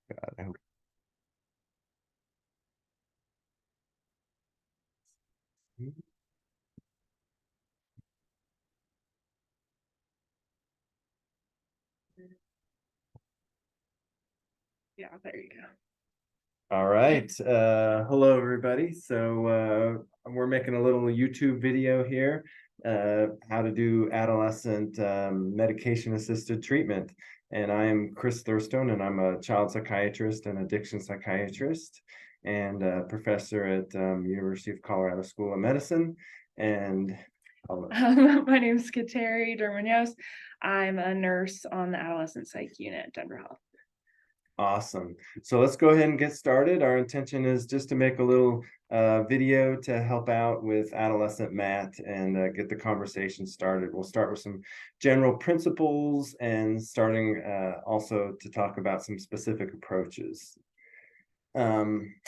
God, I hope. Yeah, there you go. All right. Hello, everybody. So we're making a little YouTube video here, how to do adolescent medication-assisted treatment. And I am Chris Thurstone, and I'm a child psychiatrist and addiction psychiatrist and a professor at University of Colorado School of Medicine. And My name is Kateri Dermanios. I'm a nurse on the adolescent psych unit at Denver Health. Awesome. So let's go ahead and get started. Our intention is just to make a little video to help out with adolescent MAT and get the conversation started. We'll start with some general principles and starting also to talk about some specific approaches.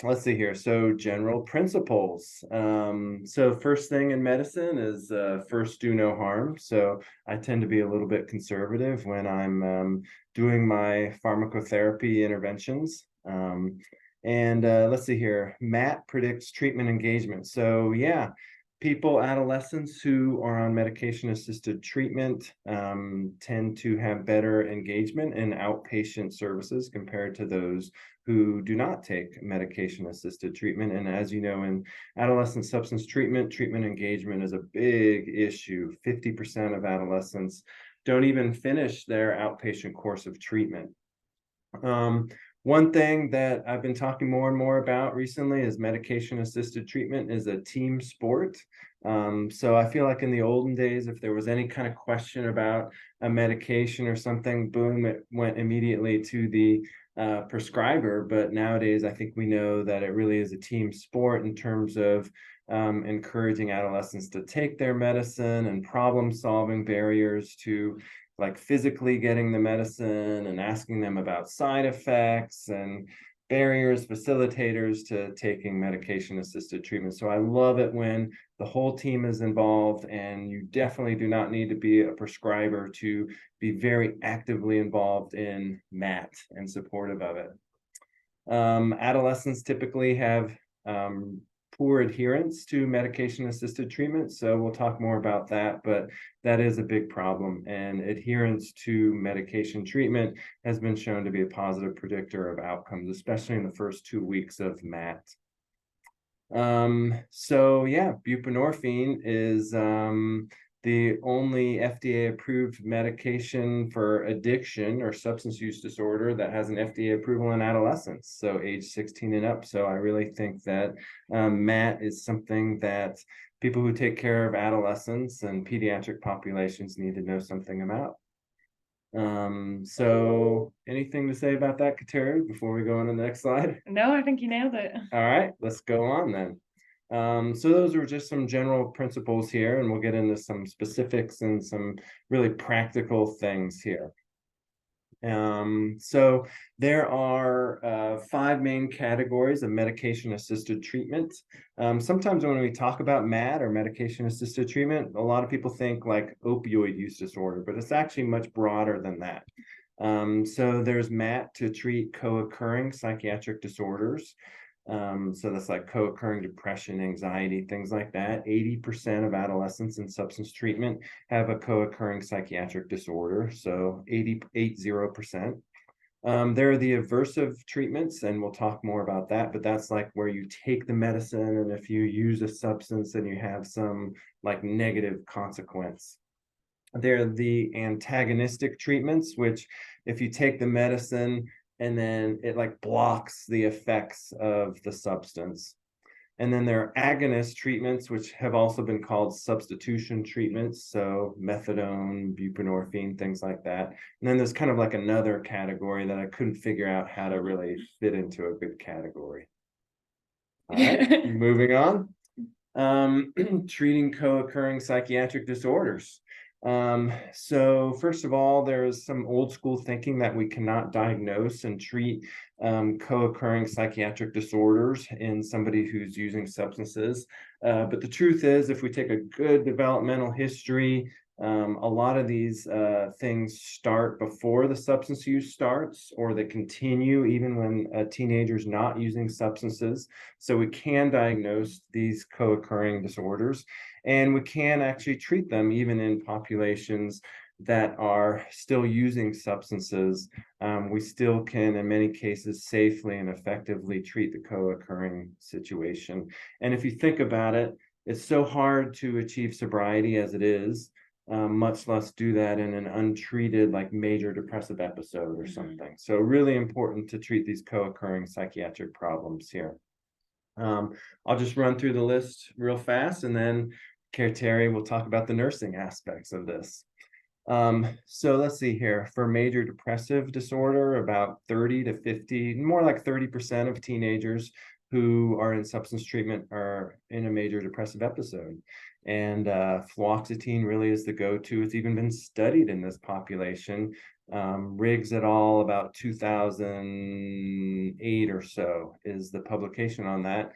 Let's see here. So general principles. So first thing in medicine is first do no harm. So I tend to be a little bit conservative when I'm doing my pharmacotherapy interventions. And let's see here. MAT predicts treatment engagement. So yeah, adolescents who are on medication-assisted treatment tend to have better engagement in outpatient services compared to those who do not take medication-assisted treatment. And as you know, in adolescent substance treatment, treatment engagement is a big issue. 50% of adolescents don't even finish their outpatient course of treatment. One thing that I've been talking more and more about recently is medication-assisted treatment is a team sport. So I feel like in the olden days, if there was any kind of question about a medication or something, boom, it went immediately to the prescriber. But nowadays, I think we know that it really is a team sport in terms of encouraging adolescents to take their medicine and problem-solving barriers to like physically getting the medicine and asking them about side effects and barriers, facilitators to taking medication-assisted treatment. So I love it when the whole team is involved, and you definitely do not need to be a prescriber to be very actively involved in MAT and supportive of it. Adolescents typically have poor adherence to medication-assisted treatment. So we'll talk more about that, but that is a big problem. And adherence to medication treatment has been shown to be a positive predictor of outcomes, especially in the first 2 weeks of MAT. So yeah, buprenorphine is the only FDA-approved medication for addiction or substance use disorder that has an FDA approval in adolescents, so age 16 and up. So I really think that MAT is something that people who take care of adolescents and pediatric populations need to know something about. So anything to say about that, Kateri, before we go on to the next slide? No, I think you nailed it. All right, let's go on then. So those are just some general principles here, and we'll get into some specifics and some really practical things here. So there are 5 main categories of medication-assisted treatment. Sometimes when we talk about MAT or medication-assisted treatment, a lot of people think like opioid use disorder, but it's actually much broader than that. So there's MAT to treat co-occurring psychiatric disorders. So that's like co-occurring depression, anxiety, things like that. 80% of adolescents in substance treatment have a co-occurring psychiatric disorder, so 80%. There are the aversive treatments, and we'll talk more about that, but that's like where you take the medicine, and if you use a substance and you have some like negative consequence. They're the antagonistic treatments, which if you take the medicine and then it like blocks the effects of the substance. And then there are agonist treatments, which have also been called substitution treatments. So methadone, buprenorphine, things like that. And then there's kind of like another category that I couldn't figure out how to really fit into a good category. All right, moving on. Treating co-occurring psychiatric disorders. So first of all, there's some old school thinking that we cannot diagnose and treat co-occurring psychiatric disorders in somebody who's using substances. But the truth is, if we take a good developmental history, A lot of these things start before the substance use starts, or they continue even when a teenager's not using substances. So we can diagnose these co-occurring disorders, and we can actually treat them even in populations that are still using substances. We still can, in many cases, safely and effectively treat the co-occurring situation. And if you think about it, it's so hard to achieve sobriety as it is, much less do that in an untreated, like, major depressive episode or something. So really important to treat these co-occurring psychiatric problems here. I'll just run through the list real fast, and then Terry will talk about the nursing aspects of this. So let's see here. For major depressive disorder, about 30 to 50, more like 30% of teenagers who are in substance treatment are in a major depressive episode. And fluoxetine really is the go-to. It's even been studied in this population. Riggs et al. About 2008 or so is the publication on that.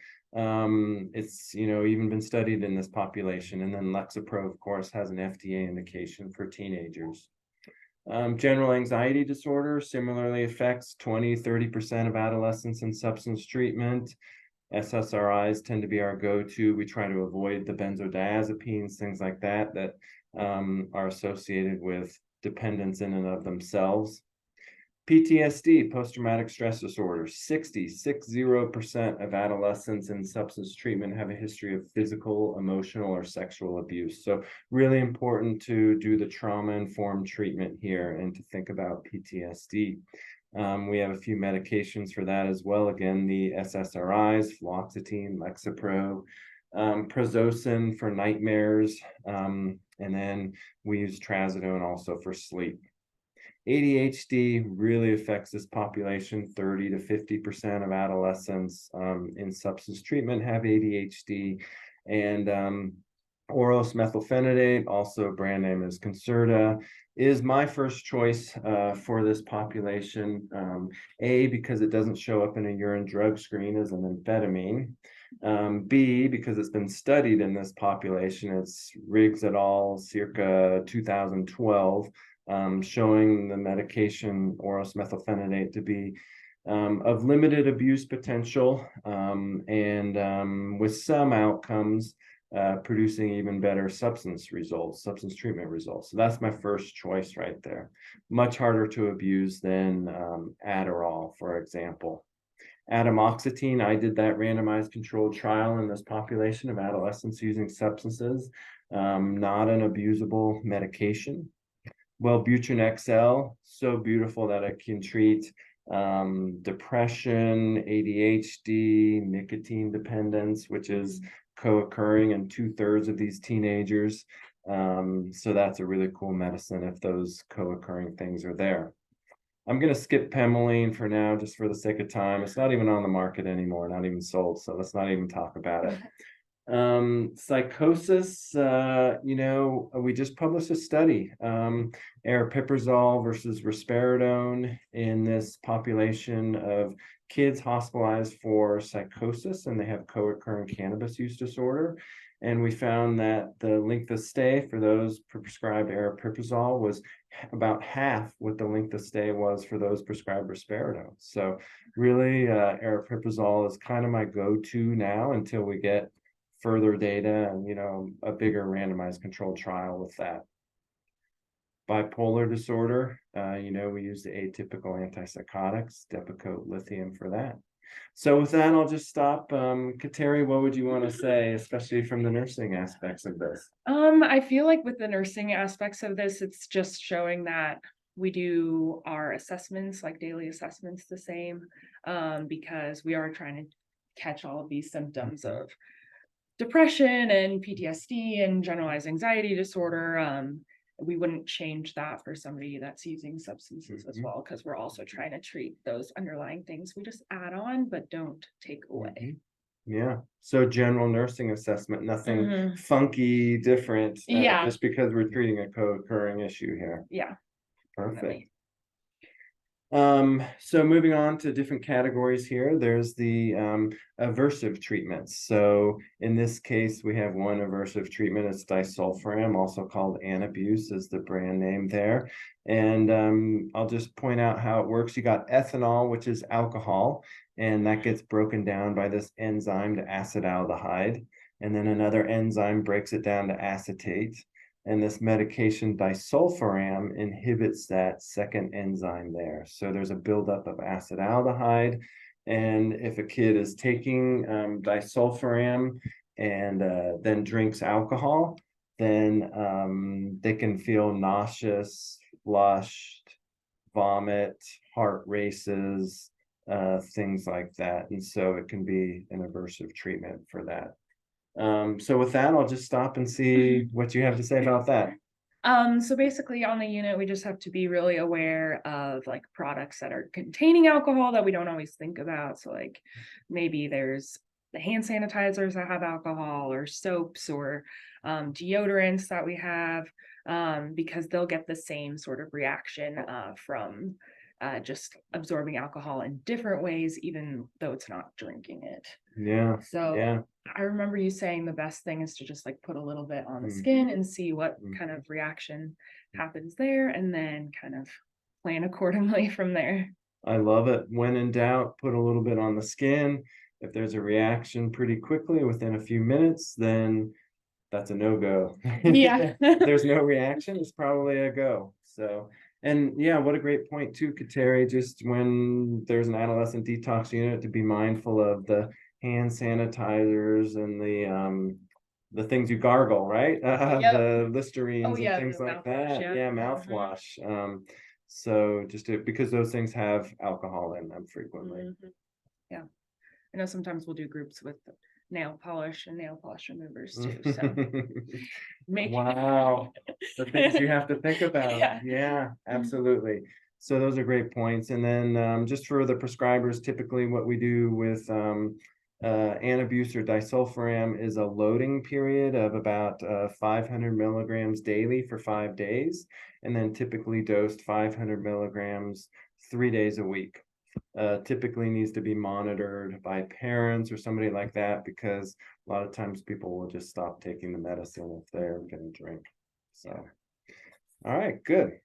It's even been studied in this population. And then Lexapro, of course, has an FDA indication for teenagers. General anxiety disorder similarly affects 20-30% of adolescents in substance treatment. SSRIs tend to be our go-to. We try to avoid the benzodiazepines, things like that, that are associated with dependence in and of themselves. PTSD, post-traumatic stress disorder, 60% of adolescents in substance treatment have a history of physical, emotional, or sexual abuse. So really important to do the trauma-informed treatment here and to think about PTSD. We have a few medications for that as well. Again, the SSRIs, fluoxetine, Lexapro, prazosin for nightmares, and then we use trazodone also for sleep. ADHD really affects this population. 30 to 50% of adolescents in substance treatment have ADHD. And oral methylphenidate, also brand name is Concerta, is my first choice for this population. A, because it doesn't show up in a urine drug screen as an amphetamine. B, because it's been studied in this population. It's Riggs et al. Circa 2012. Showing the medication oral methylphenidate to be of limited abuse potential, and with some outcomes producing even better substance treatment results. So that's my first choice right there. Much harder to abuse than Adderall, for example. Atomoxetine, I did that randomized controlled trial in this population of adolescents using substances, not an abusable medication. Wellbutrin XL, so beautiful that it can treat depression, ADHD, nicotine dependence, which is co-occurring in 2/3 of these teenagers. So that's a really cool medicine if those co-occurring things are there. I'm going to skip Pemoline for now, just for the sake of time. It's not even on the market anymore, not even sold, so let's not even talk about it. Psychosis, we just published a study, aripiprazole versus risperidone in this population of kids hospitalized for psychosis, and they have co-occurring cannabis use disorder. And we found that the length of stay for those prescribed aripiprazole was about half what the length of stay was for those prescribed risperidone. So really, aripiprazole is kind of my go-to now until we get further data and a bigger randomized controlled trial with that. Bipolar disorder, we use the atypical antipsychotics, Depakote lithium for that. So with that, I'll just stop. Kateri, what would you want to say, especially from the nursing aspects of this? I feel like with the nursing aspects of this, it's just showing that we do our assessments, like daily assessments, the same, because we are trying to catch all of these symptoms of depression and PTSD and generalized anxiety disorder. We wouldn't change that for somebody that's using substances as well, because we're also trying to treat those underlying things. We just add on, but don't take away. Yeah. So general nursing assessment, nothing funky, different, just because we're treating a co-occurring issue here. Yeah. Perfect. So moving on to different categories here, there's the aversive treatments. So in this case, we have one aversive treatment. It's disulfiram, also called Anabuse is the brand name there. And I'll just point out how it works. You got ethanol, which is alcohol, and that gets broken down by this enzyme to acetaldehyde. And then another enzyme breaks it down to acetate. And this medication disulfiram inhibits that second enzyme there. So there's a buildup of acetaldehyde. And if a kid is taking disulfiram and then drinks alcohol, then they can feel nauseous, flushed, vomit, heart races, things like that. And so it can be an aversive treatment for that. So with that, I'll just stop and see what you have to say about that. So basically on the unit, we just have to be really aware of like products that are containing alcohol that we don't always think about. So like maybe there's the hand sanitizers that have alcohol, or soaps, or deodorants that we have, because they'll get the same sort of reaction from just absorbing alcohol in different ways, even though it's not drinking it. Yeah. So Yeah. I remember you saying the best thing is to just like put a little bit on the skin and see what kind of reaction happens there, and then kind of plan accordingly from there. I love it. When in doubt, put a little bit on the skin. If there's a reaction pretty quickly within a few minutes, then that's a no-go. Yeah. If there's no reaction, it's probably a go. So, and yeah, what a great point too, Kateri, just when there's an adolescent detox unit, to be mindful of the hand sanitizers and the things you gargle, right? Yep. The Oh Listerines and yeah, things the like mouthwash, that. yeah. Yeah, mouthwash. So just because those things have alcohol in them frequently. Yeah. I know sometimes we'll do groups with nail polish and nail polish removers too. So Wow, the things you have to think about. Yeah. Yeah, absolutely. So those are great points. And then just for the prescribers, typically what we do with Anabuse or disulfiram is a loading period of about 500 milligrams daily for 5 days, and then typically dosed 500 milligrams 3 days a week. Typically needs to be monitored by parents or somebody like that, because a lot of times people will just stop taking the medicine if they're going to drink. So, all right, good.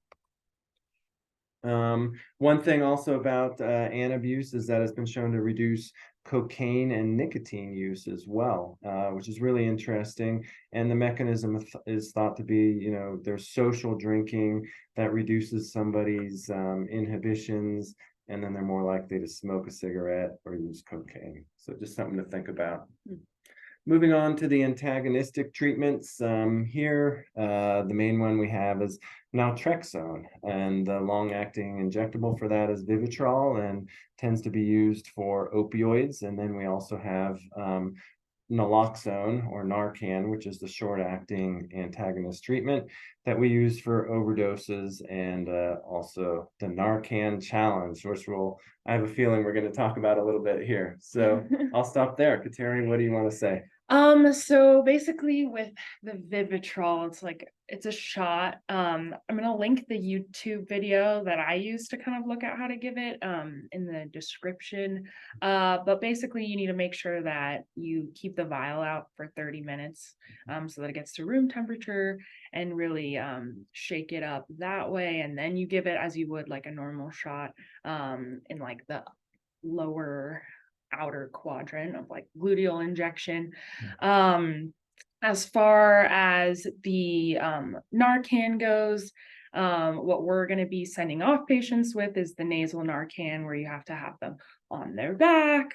One thing also about Anabuse is that it's been shown to reduce cocaine and nicotine use as well, which is really interesting. And the mechanism is thought to be, there's social drinking that reduces somebody's inhibitions, and then they're more likely to smoke a cigarette or use cocaine. So just something to think about. Moving on to the antagonistic treatments, here, the main one we have is naltrexone, and the long-acting injectable for that is Vivitrol and tends to be used for opioids. And then we also have naloxone or Narcan, which is the short-acting antagonist treatment that we use for overdoses, and also the Narcan challenge, which I have a feeling we're going to talk about a little bit here. So I'll stop there. Kateri, what do you want to say? So basically with the Vivitrol, it's a shot. I'm gonna link the YouTube video that I use to kind of look at how to give it in the description. But basically you need to make sure that you keep the vial out for 30 minutes so that it gets to room temperature, and really shake it up that way, and then you give it as you would like a normal shot in like the lower outer quadrant of like gluteal injection. As far as the Narcan goes, what we're going to be sending off patients with is the nasal Narcan, where you have to have them on their back,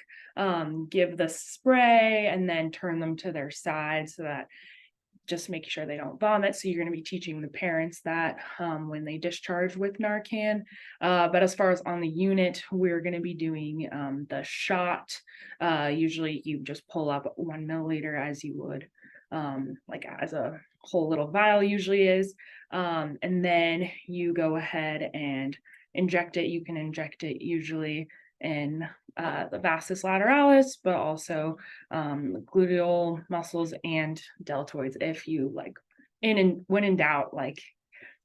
give the spray, and then turn them to their side so that just make sure they don't vomit. So you're going to be teaching the parents that when they discharge with Narcan. But as far as on the unit, we're going to be doing the shot. Usually you just pull up 1 milliliter as you would like as a whole little vial usually is. And then you go ahead and inject it. You can inject it usually in the vastus lateralis, but also gluteal muscles and deltoids if you like, when in doubt, like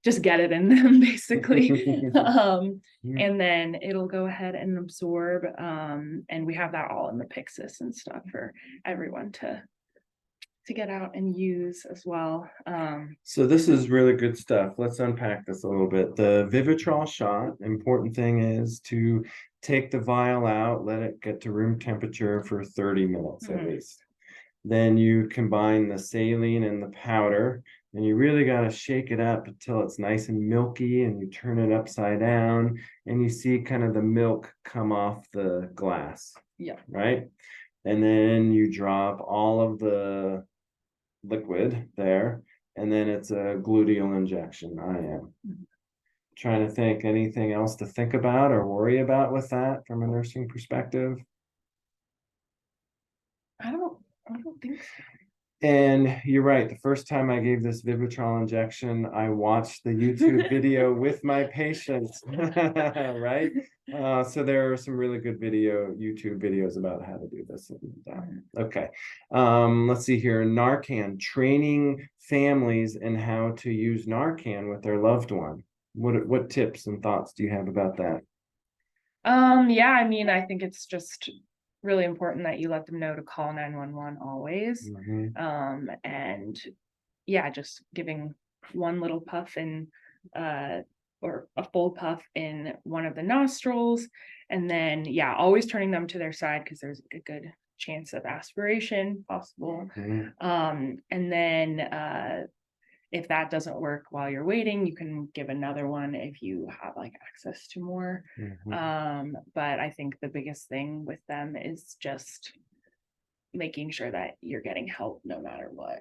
just get it in them basically. And then it'll go ahead and absorb. And we have that all in the Pyxis and stuff for everyone to get out and use as well. So this is really good stuff. Let's unpack this a little bit. The Vivitrol shot, important thing is to take the vial out, let it get to room temperature for 30 minutes at least. Then you combine the saline and the powder, and you really got to shake it up until it's nice and milky, and you turn it upside down and you see kind of the milk come off the glass. Yeah. Right. And then you drop all of the liquid there, and then it's a gluteal injection. I am trying to think anything else to think about or worry about with that from a nursing perspective. I don't think so. And you're right. The first time I gave this Vivitrol injection, I watched the YouTube video with my patients, right? So there are some really good YouTube videos about how to do this. Okay. Let's see here. Narcan, training families in how to use Narcan with their loved one. What tips and thoughts do you have about that? Yeah, I mean, I think it's just really important that you let them know to call 911 always. And yeah, just giving one little puff in or a full puff in one of the nostrils, and then yeah, always turning them to their side because there's a good chance of aspiration possible. And then if that doesn't work while you're waiting, you can give another one if you have like access to more. But I think the biggest thing with them is just making sure that you're getting help no matter what.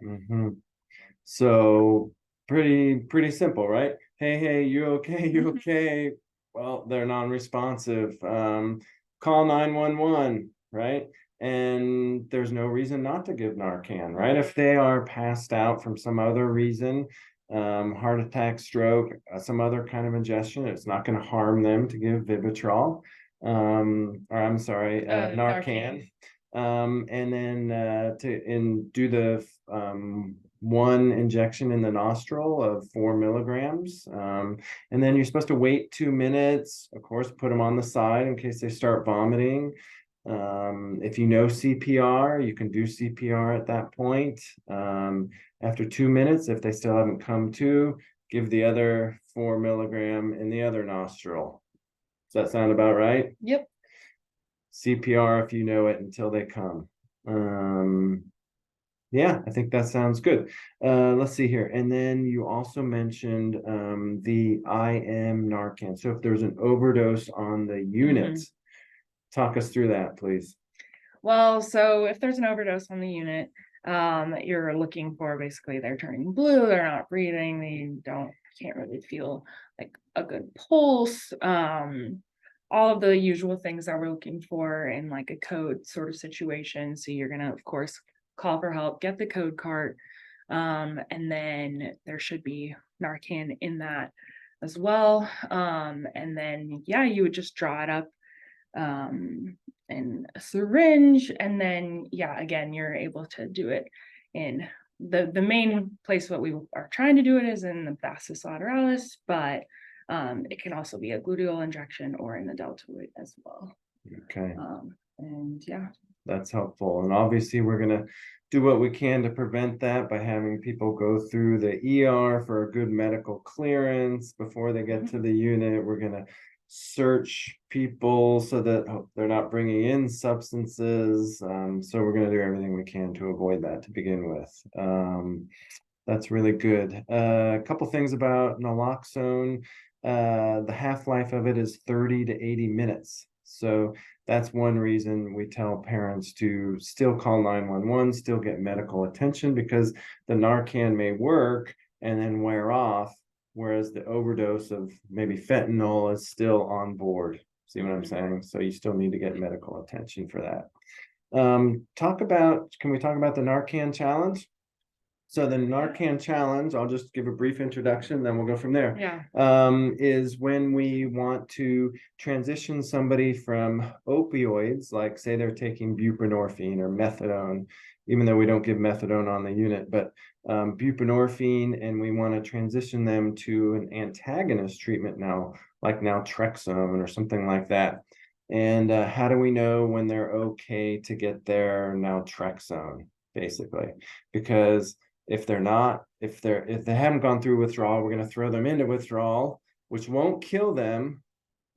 So pretty simple, right? Hey, you okay? You okay? Well, they're non-responsive. Call 911, right? And there's no reason not to give Narcan, right? If they are passed out from some other reason, heart attack, stroke, some other kind of ingestion, it's not going to harm them to give Vivitrol, or I'm sorry, Narcan. And then do the one injection in the nostril of 4 milligrams. And then you're supposed to wait 2 minutes, of course, put them on the side in case they start vomiting. If you know CPR, you can do CPR at that point. After 2 minutes, if they still haven't come to, give the other 4 milligram in the other nostril. Does that sound about right? Yep. CPR if you know it until they come. Yeah, I think that sounds good. Let's see here. And then you also mentioned the IM Narcan. So if there's an overdose on the unit, talk us through that, please. Well, so if there's an overdose on the unit, you're looking for basically they're turning blue, they're not breathing, they can't really feel like a good pulse. All of the usual things that we're looking for in like a code sort of situation. So you're gonna, of course, call for help, get the code card, and then there should be Narcan in that as well. And then yeah, you would just draw it up in a syringe, and then yeah, again, you're able to do it in the main place. What we are trying to do it is in the vastus lateralis, but it can also be a gluteal injection or in the deltoid as well. Okay. And yeah, that's helpful. And obviously we're going to do what we can to prevent that by having people go through the ER for a good medical clearance before they get to the unit. We're going to search people so that they're not bringing in substances. So we're going to do everything we can to avoid that to begin with. That's really good. A couple things about naloxone. The half-life of it is 30 to 80 minutes. So that's one reason we tell parents to still call 911, still get medical attention, because the Narcan may work and then wear off, whereas the overdose of maybe fentanyl is still on board. See what I'm saying? So you still need to get medical attention for that. Can we talk about the Narcan challenge? So the Narcan challenge, I'll just give a brief introduction, then we'll go from there. Yeah. Is when we want to transition somebody from opioids, like say they're taking buprenorphine or methadone, even though we don't give methadone on the unit, but buprenorphine, and we want to transition them to an antagonist treatment now, like naltrexone or something like that. And how do we know when they're okay to get their naltrexone, basically? Because if they're not, if they haven't gone through withdrawal, we're going to throw them into withdrawal, which won't kill them.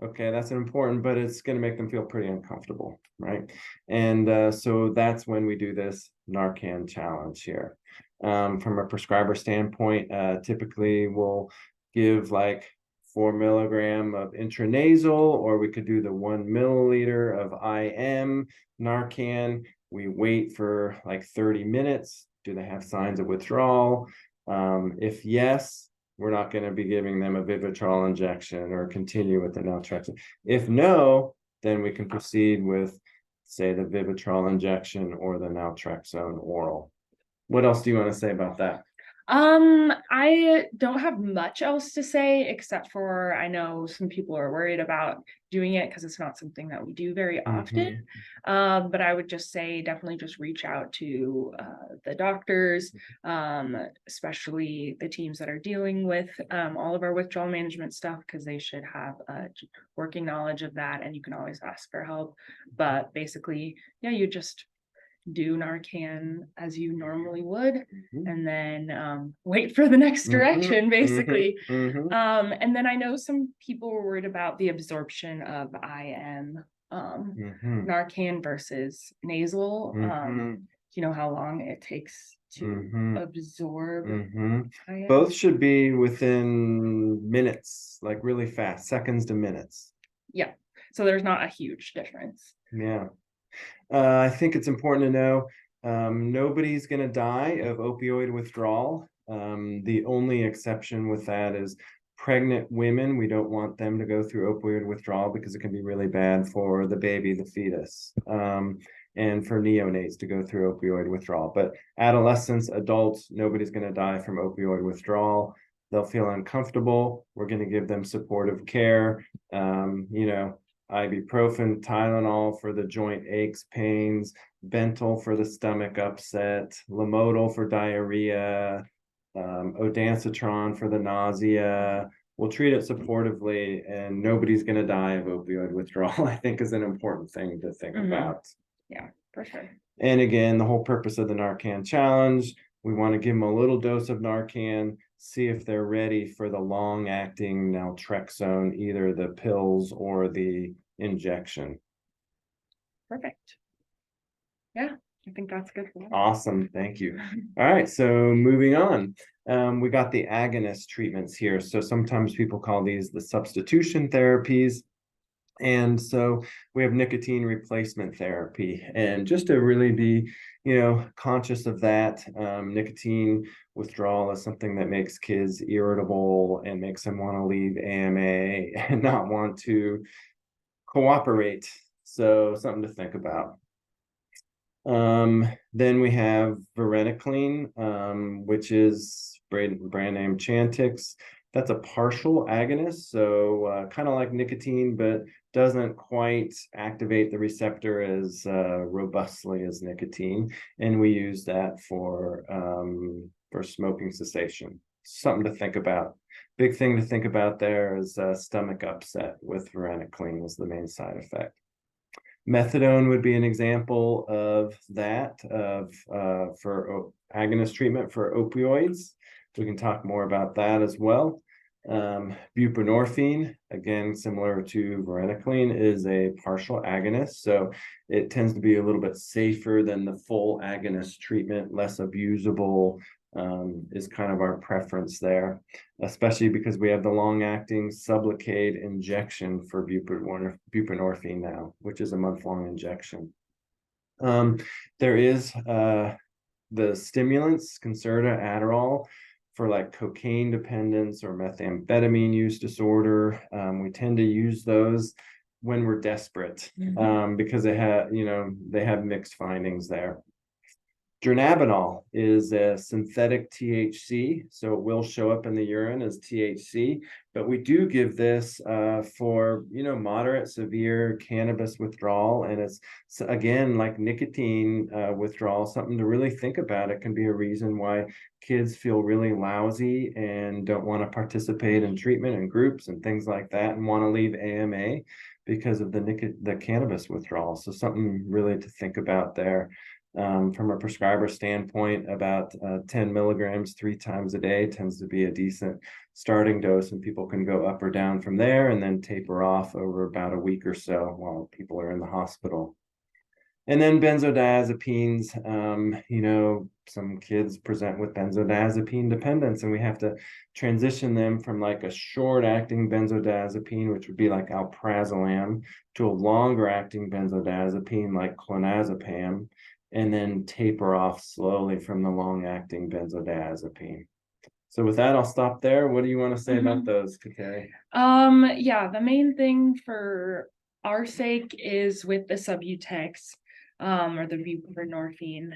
Okay, that's important, but it's going to make them feel pretty uncomfortable, right? And so that's when we do this Narcan challenge here. From a prescriber standpoint, typically we'll give like 4 milligram of intranasal, or we could do the 1 milliliter of IM Narcan. We wait for like 30 minutes. Do they have signs of withdrawal? If yes, we're not going to be giving them a Vivitrol injection or continue with the naltrexone. If no, then we can proceed with, say, the Vivitrol injection or the naltrexone oral. What else do you want to say about that? I don't have much else to say except for I know some people are worried about doing it because it's not something that we do very often. But I would just say definitely just reach out to the doctors, especially the teams that are dealing with all of our withdrawal management stuff, because they should have working knowledge of that, and you can always ask for help. But basically, yeah, you just do Narcan as you normally would, and then wait for the next direction, basically. And then I know some people were worried about the absorption of IM Narcan versus nasal. You know how long it takes to absorb IM? Both should be within minutes, like really fast, seconds to minutes. Yeah, so there's not a huge difference. Yeah. I think it's important to know nobody's going to die of opioid withdrawal. The only exception with that is pregnant women. We don't want them to go through opioid withdrawal because it can be really bad for the baby, the fetus, and for neonates to go through opioid withdrawal. But adolescents, adults, nobody's going to die from opioid withdrawal. They'll feel uncomfortable. We're going to give them supportive care. Ibuprofen, Tylenol for the joint aches, pains, Bentyl for the stomach upset, Lamodal for diarrhea, Ondansetron for the nausea. We'll treat it supportively, and nobody's going to die of opioid withdrawal, I think, is an important thing to think about. Yeah, for sure. And again, the whole purpose of the Narcan challenge, we want to give them a little dose of Narcan, see if they're ready for the long-acting naltrexone, either the pills or the injection. Perfect. Yeah, I think that's good. Awesome, thank you. All right, so moving on. We got the agonist treatments here. So sometimes people call these the substitution therapies. And so we have nicotine replacement therapy. And just to really be, conscious of that, nicotine withdrawal is something that makes kids irritable and makes them want to leave AMA and not want to cooperate. So something to think about. Then we have varenicline, which is brand name Chantix. That's a partial agonist, so kind of like nicotine, but doesn't quite activate the receptor as robustly as nicotine. And we use that for smoking cessation. Something to think about. Big thing to think about there is stomach upset with varenicline is the main side effect. Methadone would be an example of that, for agonist treatment for opioids. We can talk more about that as well. Buprenorphine, again, similar to varenicline, is a partial agonist. So it tends to be a little bit safer than the full agonist treatment, less abusable, is kind of our preference there, especially because we have the long-acting Sublocade injection for buprenorphine now, which is a month-long injection. There is the stimulants, Concerta, Adderall, for like cocaine dependence or methamphetamine use disorder. We tend to use those when we're desperate, because they have mixed findings there. Dronabinol is a synthetic THC, so it will show up in the urine as THC, but we do give this for, moderate, severe cannabis withdrawal, and it's, again, like nicotine withdrawal, something to really think about. It can be a reason why kids feel really lousy and don't want to participate in treatment and groups and things like that, and want to leave AMA because of the cannabis withdrawal. So something really to think about there. From a prescriber standpoint, about 10 milligrams 3 times a day tends to be a decent starting dose, and people can go up or down from there and then taper off over about a week or so while people are in the hospital. And then benzodiazepines, some kids present with benzodiazepine dependence, and we have to transition them from like a short-acting benzodiazepine, which would be like alprazolam, to a longer-acting benzodiazepine like clonazepam, and then taper off slowly from the long-acting benzodiazepine. So with that, I'll stop there. What do you want to say about those, Kateri? Yeah, the main thing for our sake is with the Subutex, or the buprenorphine.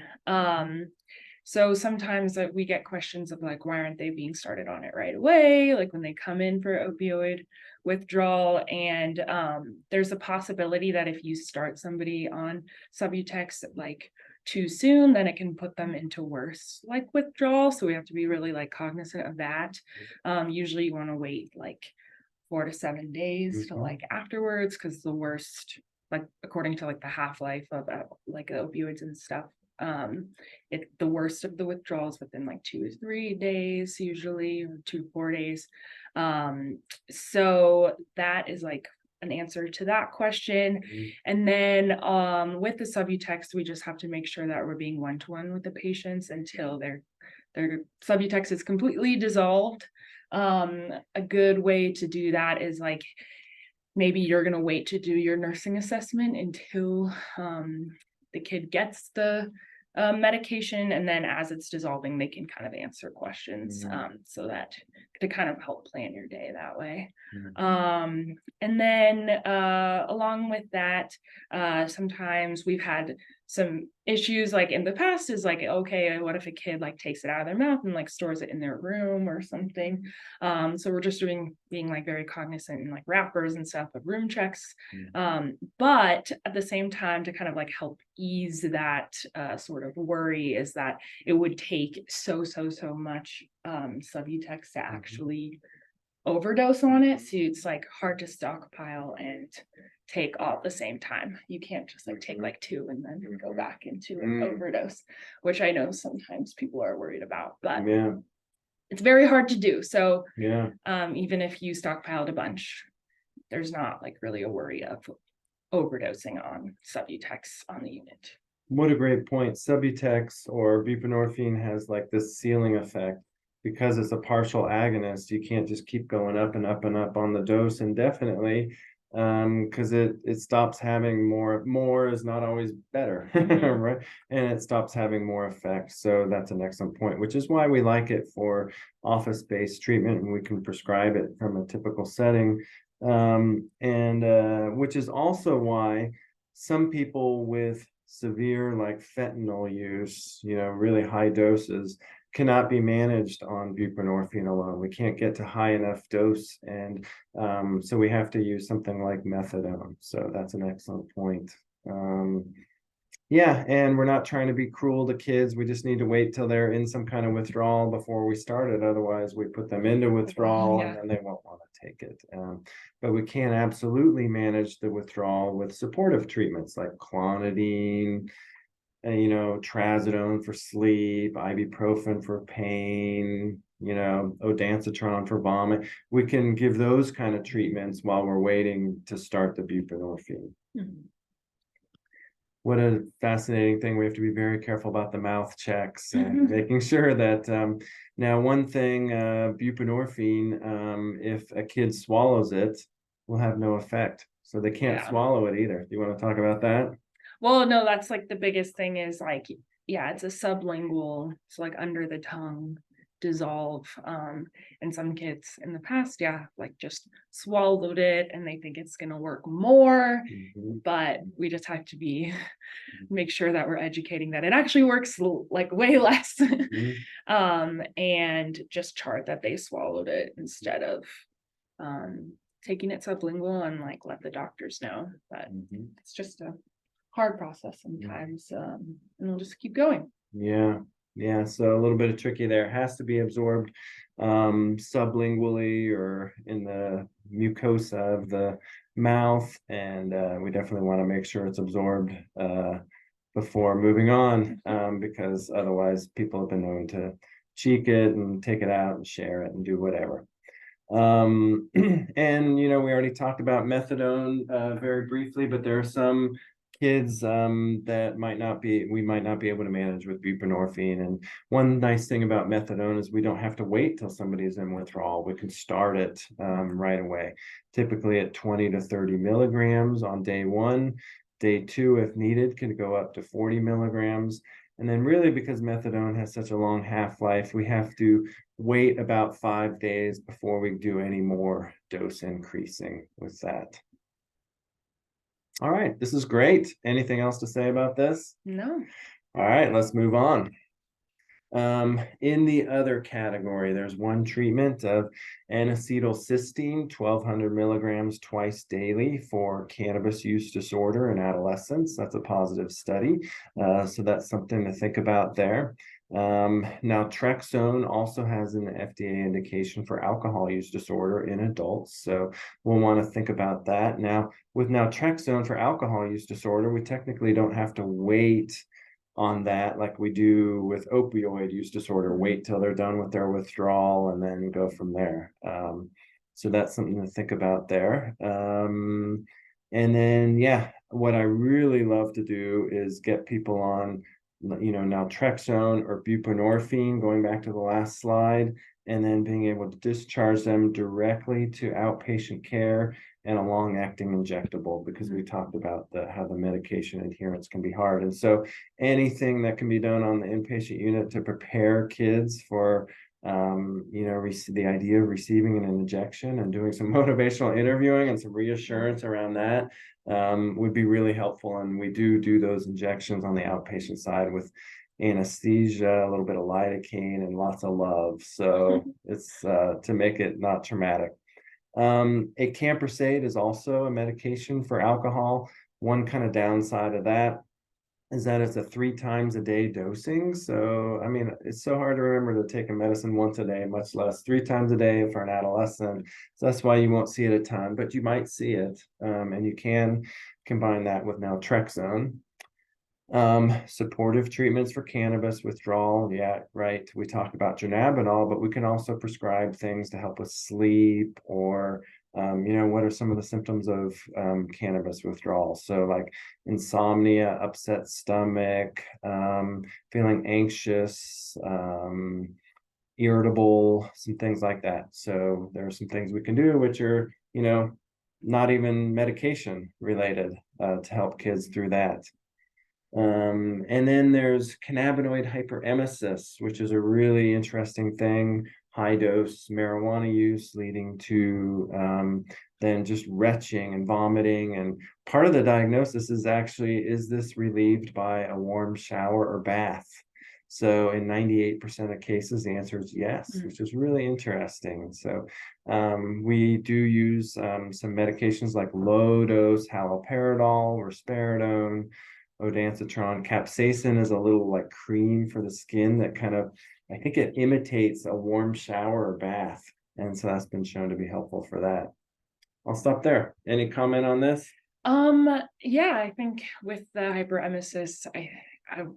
So sometimes we get questions of like, why aren't they being started on it right away? Like when they come in for opioid withdrawal, and there's a possibility that if you start somebody on Subutex like too soon, then it can put them into worse like withdrawal. So we have to be really like cognizant of that. Usually you want to wait like 4 to 7 days to like afterwards, because the worst, like according to like the half-life of like opioids and stuff, the worst of the withdrawals within like 2 to 3 days usually, or 2 to 4 days. So that is like an answer to that question. And then with the Subutex, we just have to make sure that we're being one-to-one with the patients until their Subutex is completely dissolved. A good way to do that is like, maybe you're going to wait to do your nursing assessment until the kid gets the medication, and then as it's dissolving, they can kind of answer questions, so that to kind of help plan your day that way. And then along with that, sometimes we've had some issues like in the past is like, okay, what if a kid like takes it out of their mouth and like stores it in their room or something? So we're just being like very cognizant in like wrappers and stuff of room checks. But at the same time, to kind of like help ease that sort of worry, is that it would take so much Subutex to actually overdose on it. So it's like hard to stockpile and take all at the same time. You can't just like take like 2 and then go back into an overdose, which I know sometimes people are worried about, but it's very hard to do. So even if you stockpiled a bunch, there's not like really a worry of overdosing on Subutex on the unit. What a great point. Subutex or buprenorphine has like this ceiling effect. Because it's a partial agonist, you can't just keep going up and up and up on the dose indefinitely, because it stops having more is not always better, right? And it stops having more effect. So that's an excellent point, which is why we like it for office-based treatment, and we can prescribe it from a typical setting. And which is also why some people with severe like fentanyl use, really high doses, cannot be managed on buprenorphine alone. We can't get to high enough dose, and so we have to use something like methadone. So that's an excellent point. And we're not trying to be cruel to kids. We just need to wait till they're in some kind of withdrawal before we start it. Otherwise, we put them into withdrawal and then they won't want to take it. But we can absolutely manage the withdrawal with supportive treatments like clonidine, trazodone for sleep, ibuprofen for pain, ondansetron for vomit. We can give those kind of treatments while we're waiting to start the buprenorphine. What a fascinating thing. We have to be very careful about the mouth checks and making sure that now one thing, buprenorphine, if a kid swallows it, will have no effect. So they can't swallow it either. Do you want to talk about that? Well, no, that's like the biggest thing is like, it's a sublingual, it's like under the tongue dissolve. And some kids in the past, like just swallowed it and they think it's gonna work more, but we just have to make sure that we're educating that it actually works like way less. And just chart that they swallowed it instead of taking it sublingual, and like let the doctors know. But it's just a hard process sometimes, and we'll just keep going. Yeah, so a little bit of tricky there. It has to be absorbed sublingually or in the mucosa of the mouth, and we definitely want to make sure it's absorbed before moving on, because otherwise people have been known to cheek it and take it out and share it and do whatever. And we already talked about methadone very briefly, but there are some kids that we might not be able to manage with buprenorphine. And one nice thing about methadone is we don't have to wait till somebody's in withdrawal. We can start it right away, typically at 20 to 30 milligrams on day 1. Day 2, if needed, can go up to 40 milligrams. And then really, because methadone has such a long half-life, we have to wait about 5 days before we do any more dose increasing with that. All right, this is great. Anything else to say about this? No. All right, let's move on. In the other category, there's one treatment of N-acetylcysteine, 1,200 milligrams twice daily for cannabis use disorder in adolescents. That's a positive study. So that's something to think about there. Naltrexone also has an FDA indication for alcohol use disorder in adults. So we'll want to think about that. Now, with naltrexone for alcohol use disorder, we technically don't have to wait on that like we do with opioid use disorder. Wait till they're done with their withdrawal and then go from there. So that's something to think about there. And then, what I really love to do is get people on, naltrexone or buprenorphine, going back to the last slide, and then being able to discharge them directly to outpatient care and a long-acting injectable, because we talked about how the medication adherence can be hard. And so anything that can be done on the inpatient unit to prepare kids for the idea of receiving an injection and doing some motivational interviewing and some reassurance around that would be really helpful. And we do those injections on the outpatient side with anesthesia, a little bit of lidocaine, and lots of love. So it's to make it not traumatic. Acamprosate is also a medication for alcohol. One kind of downside of that is that it's a 3 times a day dosing. So, I mean, it's so hard to remember to take a medicine once a day, much less 3 times a day for an adolescent. So that's why you won't see it a ton, but you might see it. And you can combine that with naltrexone. Supportive treatments for cannabis withdrawal. Yeah, right. We talked about dronabinol, but we can also prescribe things to help with sleep, or what are some of the symptoms of cannabis withdrawal? So like insomnia, upset stomach, feeling anxious, irritable, some things like that. So there are some things we can do which are, not even medication related, to help kids through that. And then there's cannabinoid hyperemesis, which is a really interesting thing. High dose marijuana use leading to then just retching and vomiting. And part of the diagnosis is actually, is this relieved by a warm shower or bath? So in 98% of cases, the answer is yes, which is really interesting. So we do use some medications like low dose haloperidol, risperidone, ondansetron. Capsaicin is a little like cream for the skin that kind of, I think it imitates a warm shower or bath. And so that's been shown to be helpful for that. I'll stop there. Any comment on this? Yeah, I think with the hyperemesis,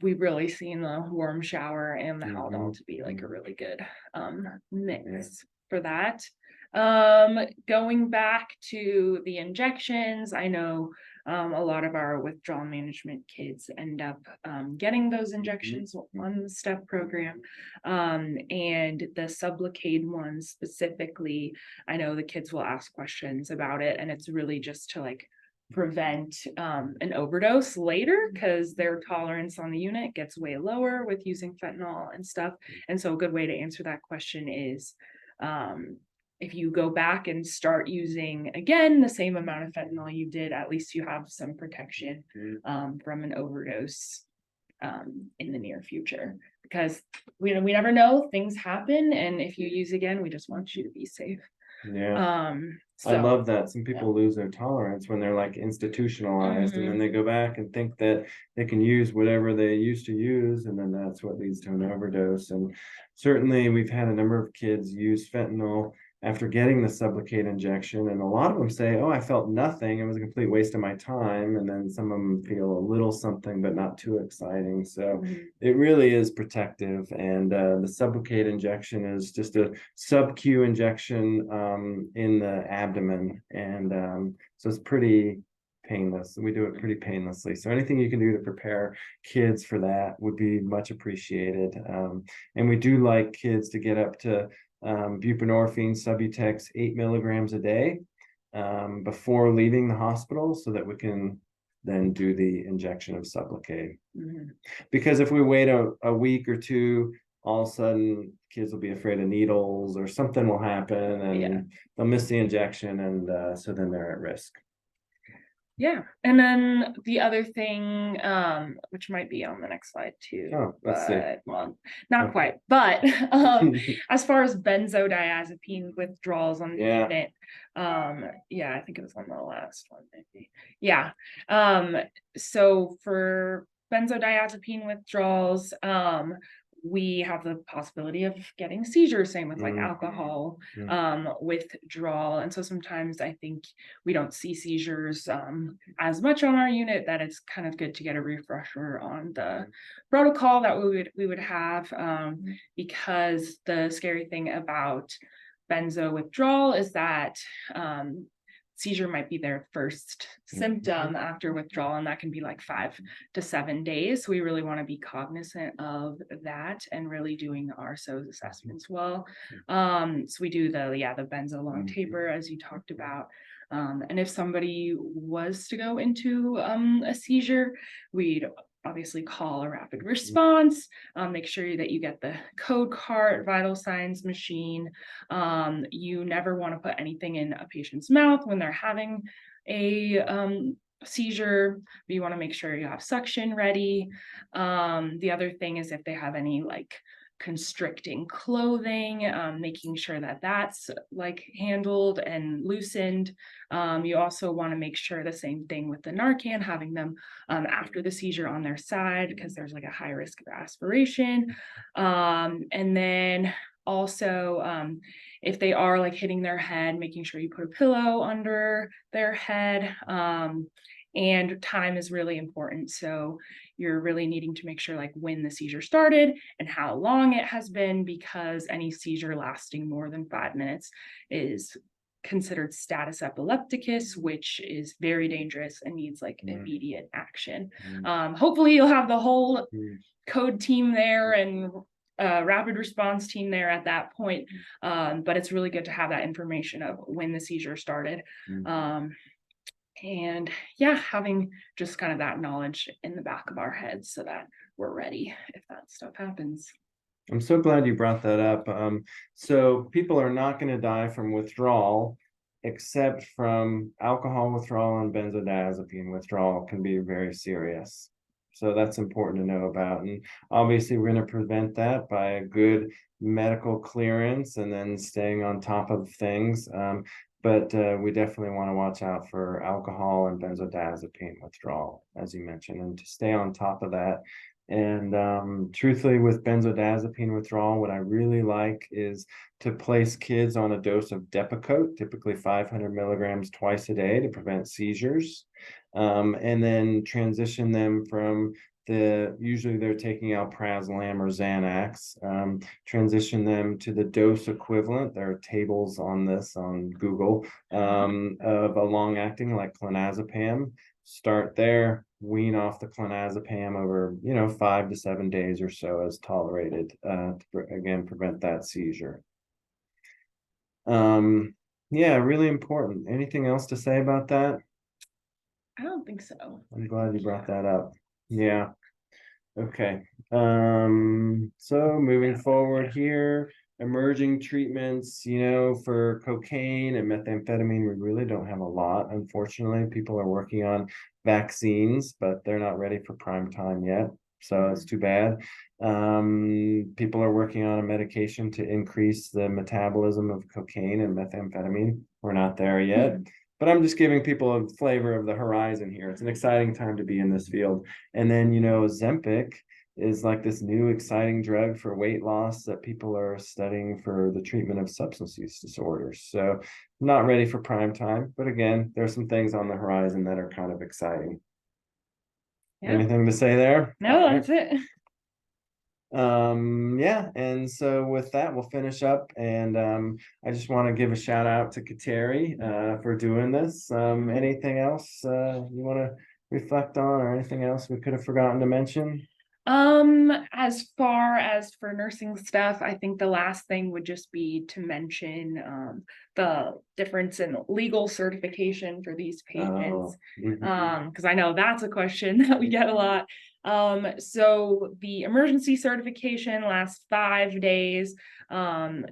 we've really seen the warm shower and the Haldol to be like a really good mix for that. Going back to the injections, I know a lot of our withdrawal management kids end up getting those injections on the STEP program. And the Sublocade one specifically, I know the kids will ask questions about it, and it's really just to like prevent an overdose later, because their tolerance on the unit gets way lower with using fentanyl and stuff. And so a good way to answer that question is, if you go back and start using again the same amount of fentanyl you did, at least you have some protection from an overdose in the near future, because we never know, things happen, and if you use again, we just want you to be safe. Yeah. So I love that. Some people lose their tolerance when they're like institutionalized, and then they go back and think that they can use whatever they used to use, and then that's what leads to an overdose. And certainly we've had a number of kids use fentanyl after getting the Sublocade injection, and a lot of them say, oh, I felt nothing, it was a complete waste of my time. And then some of them feel a little something, but not too exciting. So it really is protective. And the Sublocade injection is just a sub-Q injection in the abdomen, and so it's pretty painless. We do it pretty painlessly. So anything you can do to prepare kids for that would be much appreciated. And we do like kids to get up to buprenorphine Subutex 8 milligrams a day before leaving the hospital, so that we can then do the injection of Sublocade. Because if we wait a week or two, all of a sudden kids will be afraid of needles, or something will happen, and they'll miss the injection, and so then they're at risk. Yeah, and then the other thing, which might be on the next slide too, let's see. Well, not quite, but as far as benzodiazepine withdrawals on the unit, I think it was on the last one, maybe. Yeah. So for benzodiazepine withdrawals, we have the possibility of getting seizures, same with like alcohol withdrawal. And so sometimes I think we don't see seizures as much on our unit, that it's kind of good to get a refresher on the protocol that we would have, because the scary thing about benzo withdrawal is that seizure might be their first symptom after withdrawal, and that can be like 5 to 7 days. So we really want to be cognizant of that and really doing the RSO's assessments well. So we do the benzo long taper, as you talked about. And if somebody was to go into a seizure, we'd obviously call a rapid response, make sure that you get the code cart, vital signs machine. You never want to put anything in a patient's mouth when they're having a seizure. You want to make sure you have suction ready. The other thing is if they have any like constricting clothing, making sure that that's like handled and loosened. You also want to make sure the same thing with the Narcan, having them after the seizure on their side, because there's like a high risk of aspiration. And then also if they are like hitting their head, making sure you put a pillow under their head. And time is really important. So you're really needing to make sure like when the seizure started and how long it has been, because any seizure lasting more than 5 minutes is considered status epilepticus, which is very dangerous and needs like immediate action. Hopefully you'll have the whole code team there and rapid response team there at that point. But it's really good to have that information of when the seizure started. And having just kind of that knowledge in the back of our heads so that we're ready if that stuff happens. I'm so glad you brought that up. So people are not going to die from withdrawal, except from alcohol withdrawal, and benzodiazepine withdrawal can be very serious. So that's important to know about. And obviously we're going to prevent that by a good medical clearance and then staying on top of things. But we definitely want to watch out for alcohol and benzodiazepine withdrawal, as you mentioned, and to stay on top of that. And truthfully, with benzodiazepine withdrawal, what I really like is to place kids on a dose of Depakote, typically 500 milligrams twice a day, to prevent seizures, and then transition them from usually they're taking alprazolam or Xanax, transition them to the dose equivalent. There are tables on this on Google of a long acting like clonazepam. Start there, wean off the clonazepam over 5 to 7 days or so as tolerated, to again prevent that seizure. Really important. Anything else to say about that? I don't think so. I'm glad you brought that up. Yeah. Okay. So moving forward here, emerging treatments, for cocaine and methamphetamine, we really don't have a lot. Unfortunately, people are working on vaccines, but they're not ready for prime time yet. So it's too bad. People are working on a medication to increase the metabolism of cocaine and methamphetamine. We're not there yet. But I'm just giving people a flavor of the horizon here. It's an exciting time to be in this field. And then, Ozempic is like this new exciting drug for weight loss that people are studying for the treatment of substance use disorders. So not ready for prime time, but again, there's some things on the horizon that are kind of exciting. Yeah. Anything to say there? No, that's it. Yeah, and so with that we'll finish up, and I just want to give a shout out to Kateri for doing this. Anything else you want to reflect on, or anything else we could have forgotten to mention? As far as for nursing stuff, I think the last thing would just be to mention the difference in legal certification for these patients. Because I know that's a question that we get a lot. So the emergency certification lasts 5 days.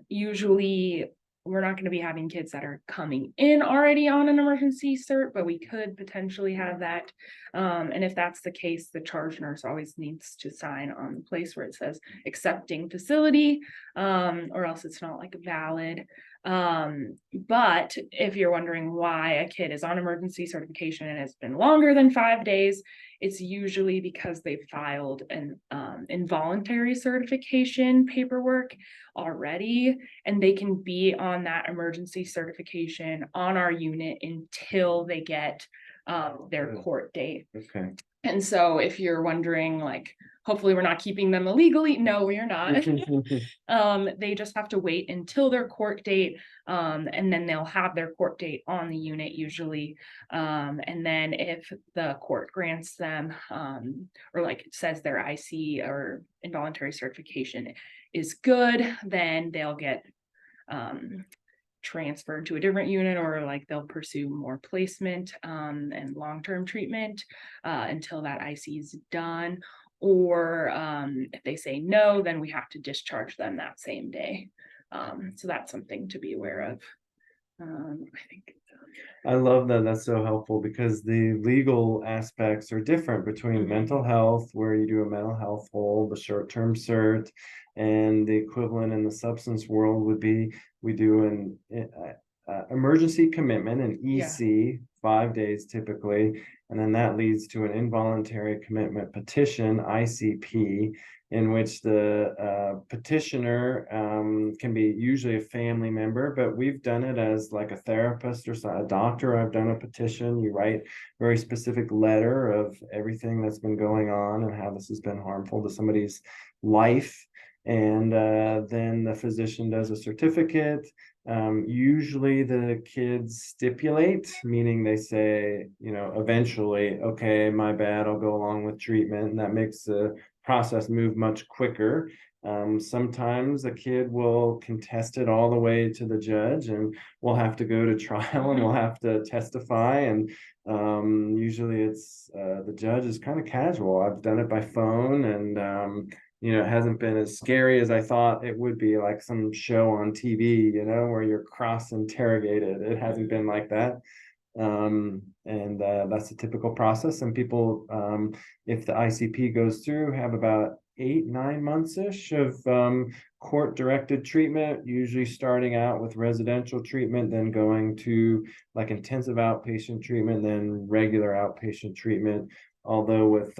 Usually we're not going to be having kids that are coming in already on an emergency cert, but we could potentially have that. And if that's the case, the charge nurse always needs to sign on the place where it says accepting facility, or else it's not like valid. But if you're wondering why a kid is on emergency certification and it's been longer than 5 days, it's usually because they filed an involuntary certification paperwork already, and they can be on that emergency certification on our unit until they get their court date. Okay. And so if you're wondering, like, hopefully we're not keeping them illegally. No, we are not. They just have to wait until their court date, and then they'll have their court date on the unit usually. And then if the court grants them, or like says their IC or involuntary certification is good, then they'll get transferred to a different unit, or like they'll pursue more placement and long-term treatment until that IC is done. Or if they say no, then we have to discharge them that same day. So that's something to be aware of. I think I love that. That's so helpful, because the legal aspects are different between mental health, where you do a mental health hold, the short-term cert, and the equivalent in the substance world would be we do an emergency commitment, an EC, 5 days typically, and then that leads to an involuntary commitment petition, ICP, in which the petitioner can be usually a family member, but we've done it as like a therapist or a doctor. I've done a petition. You write a very specific letter of everything that's been going on and how this has been harmful to somebody's life. And then the physician does a certificate. Usually the kids stipulate, meaning they say, eventually, okay, my bad, I'll go along with treatment. And that makes the process move much quicker. Sometimes a kid will contest it all the way to the judge, and we'll have to go to trial and we'll have to testify. And usually it's the judge is kind of casual. I've done it by phone, and it hasn't been as scary as I thought it would be, like some show on TV, where you're cross-interrogated. It hasn't been like that. And that's a typical process. And people, if the ICP goes through, have about 8-9 months-ish of court-directed treatment, usually starting out with residential treatment, then going to like intensive outpatient treatment, then regular outpatient treatment. Although with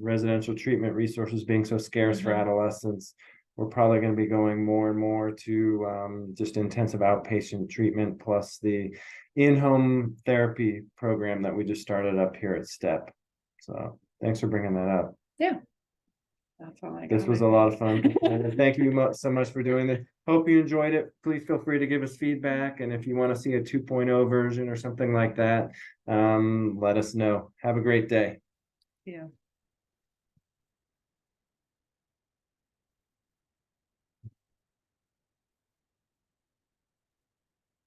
residential treatment resources being so scarce for adolescents, we're probably going to be going more and more to just intensive outpatient treatment, plus the in-home therapy program that we just started up here at STEP. So thanks for bringing that up. Yeah, that's all I got. This was a lot of fun. Thank you so much for doing this. Hope you enjoyed it. Please feel free to give us feedback, and if you want to see a 2.0 version or something like that, let us know. Have a great day. Yeah.